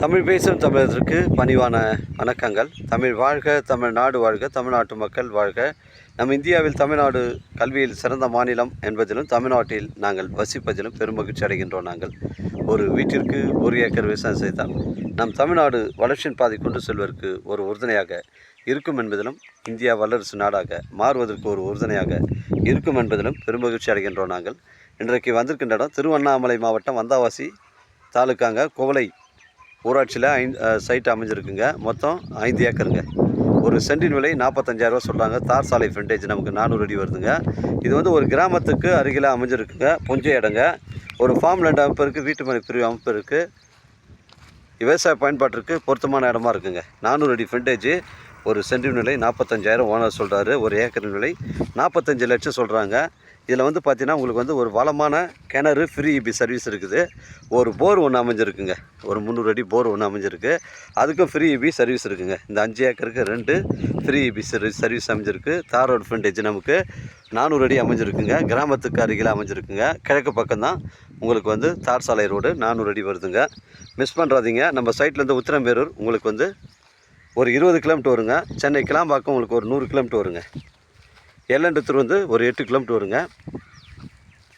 தமிழ் பேசும் தமிழருக்கு பணிவான வணக்கங்கள். தமிழ் வாழ்க, தமிழ்நாடு வாழ்க, தமிழ்நாட்டு மக்கள் வாழ்க. நம் இந்தியாவில் தமிழ்நாடு கல்வியில் சிறந்த மாநிலம் என்பதிலும் தமிழ்நாட்டில் நாங்கள் வசிப்பதிலும் பெருமகிழ்ச்சி அடைகின்றோம். நாங்கள் ஒரு வீட்டிற்கு 1 ஏக்கர் விவசாயம் செய்தால் நம் தமிழ்நாடு வளர்ச்சியின் பாதை கொண்டு செல்வதற்கு ஒரு உறுதுணையாக இருக்கும் என்பதிலும், இந்தியா வல்லரசு நாடாக மாறுவதற்கு ஒரு உறுதுணையாக இருக்கும் என்பதிலும் பெருமகிழ்ச்சி அடைகின்றோம். நாங்கள் இன்றைக்கு வந்திருக்கின்ற இடம் திருவண்ணாமலை மாவட்டம் வந்தாவாசி தாலுக்காங்க குவளை ஊராட்சியில் சைட் அமைஞ்சிருக்குங்க. மொத்தம் 5 ஏக்கருங்க. ஒரு சென்டின் விலை 45,000 சொல்கிறாங்க. தார் சாலை ஃப்ரண்டேஜ் நமக்கு 400 அடி வருதுங்க. இது ஒரு கிராமத்துக்கு அருகில் அமைஞ்சிருக்குங்க. புஞ்சை இடங்க. ஒரு ஃபார்ம் லேண்ட் அமைப்பு இருக்குது, வீட்டு மனை பிரிவு அமைப்பு இருக்குது. விவசாய பயன்பாட்டிற்கு பொருத்தமான இடமா இருக்குங்க. 400 அடி ஃப்ரண்டேஜ். ஒரு சென்டின் விலை 45,000 ஓனர் சொல்கிறாரு. ஒரு ஏக்கரின் விலை 45 லட்சம் சொல்கிறாங்க. இதில் பார்த்தீங்கன்னா உங்களுக்கு ஒரு வளமான கிணறு, ஃப்ரீ இபி சர்வீஸ் இருக்குது. ஒரு போர் ஒன்று அமைஞ்சிருக்குங்க. ஒரு 300 அடி போர் ஒன்று அமைஞ்சிருக்கு. அதுக்கும் ஃப்ரீ இபி சர்வீஸ் இருக்குங்க. இந்த 5 ஏக்கருக்கு 2 ஃப்ரீ இபி சர்வீஸ் அமைஞ்சிருக்கு. தார் ரோடு ஃப்ரண்டேஜ் நமக்கு 400 அடி அமைஞ்சிருக்குங்க. கிராமத்துக்கு அருகில் அமைஞ்சிருக்குங்க. கிழக்கு பக்கம்தான் உங்களுக்கு தார் சாலை ரோடு 400 அடி வருதுங்க. மிஸ் பண்ணுறாதீங்க. நம்ம சைட்லேருந்து உத்திரம்பேரூர் உங்களுக்கு ஒரு 20 கிலோமீட்டர் வருங்க. சென்னை கிளாம்பாக்கம் உங்களுக்கு ஒரு 100 கிலோமீட்டர் வருங்க. எல்லண்டத்தூர் ஒரு 8 கிலோமீட்டர் வருங்க.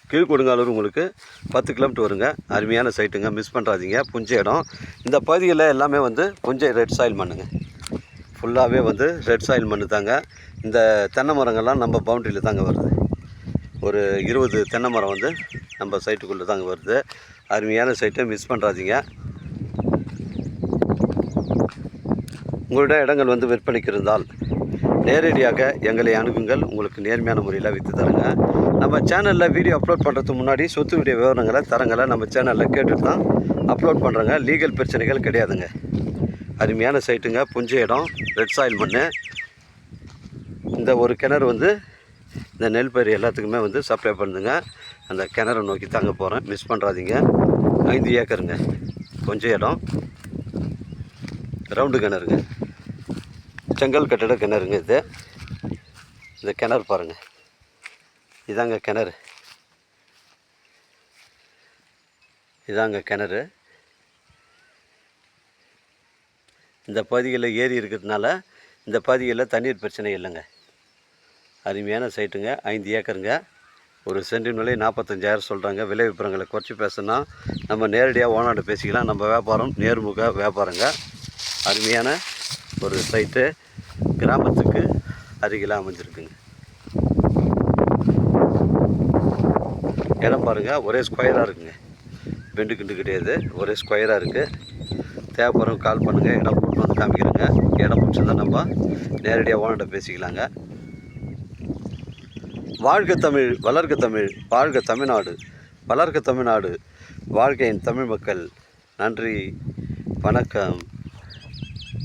கீழ்கொடுங்காலூர் உங்களுக்கு 10 கிலோமீட்டர் வருங்க. அருமையான சைட்டுங்க, மிஸ் பண்ணுறாதீங்க. புஞ்சை இடம். இந்த பகுதியில் எல்லாமே புஞ்சை ரெட் சாயில் மண்ணுங்க. ஃபுல்லாகவே ரெட் சாயில் மண்ணு தாங்க. இந்த தென்னை மரங்கள்லாம் நம்ம பவுண்ட்ரியில் தாங்க வருது. ஒரு 20 தென்னை மரம் நம்ம சைட்டுக்குள்ளே தாங்க வருது. அருமையான சைட்டை மிஸ் பண்ணுறாதீங்க. உங்களுடைய இடங்கள் விற்பனைக்கு இருந்தால் நேரடியாக எங்களை அணுகுங்கள். உங்களுக்கு நேர்மையான முறையில் விற்று தருங்க. நம்ம சேனலில் வீடியோ அப்லோட் பண்ணுறதுக்கு முன்னாடி சொத்து வீடியோ விவரங்களை தரங்களை நம்ம சேனலில் கேட்டுட்டு தான் அப்லோட் பண்ணுறோங்க. லீகல் பிரச்சனைகள் கிடையாதுங்க. அருமையான சைட்டுங்க. புஞ்சை இடம், ரெட் சாயில் மண். இந்த ஒரு கிணறு இந்த நெல் பயிர் எல்லாத்துக்குமே சப்ளை பண்ணுதுங்க. அந்த கிணறை நோக்கி தாங்க போகிறேன். மிஸ் பண்ணுறாதீங்க. 5 ஏக்கருங்க. புஞ்சை இடம், ரவுண்டு கிணறுங்க. செங்கல் கட்டிட கிணறுங்க. இந்த கிணறு பாருங்கள். இதாங்க கிணறு. இதாங்க கிணறு. இந்த பகுதிகளில் ஏரி இருக்கிறதுனால இந்த பகுதிகளில் தண்ணீர் பிரச்சனை இல்லைங்க. அருமையான சைட்டுங்க. 5 ஏக்கருங்க. ஒரு சென்டின் விலை 45,000 சொல்கிறாங்க. விலை விபரங்களை குறைச்சி பேசுனா நம்ம நேரடியாக ஓனாண்ட பேசிக்கலாம். நம்ம வியாபாரம் நேர்முக வியாபாரங்க. அருமையான ஒரு சைட்டு, கிராமத்துக்கு அருகில் அமைஞ்சிருக்குங்க. இடம் பாருங்கள். ஒரே ஸ்கொயராக இருக்குங்க. பெண்டு கிண்டு கிடையாது. ஒரே ஸ்கொயராக இருக்குது. தேவைப்படுறவங்க கால் பண்ணுங்கள். இடம் போட்டு காமிக்கிறேங்க. இடம் பிடிச்சிருந்தா நம்ம நேரடியாக ஓனர்கிட்ட பேசிக்கலாங்க. வாழ்க தமிழ், வளர்க தமிழ், வாழ்க தமிழ்நாடு, வளர்க தமிழ்நாடு, வாழ்க்கையின் தமிழ் மக்கள். நன்றி, வணக்கம்.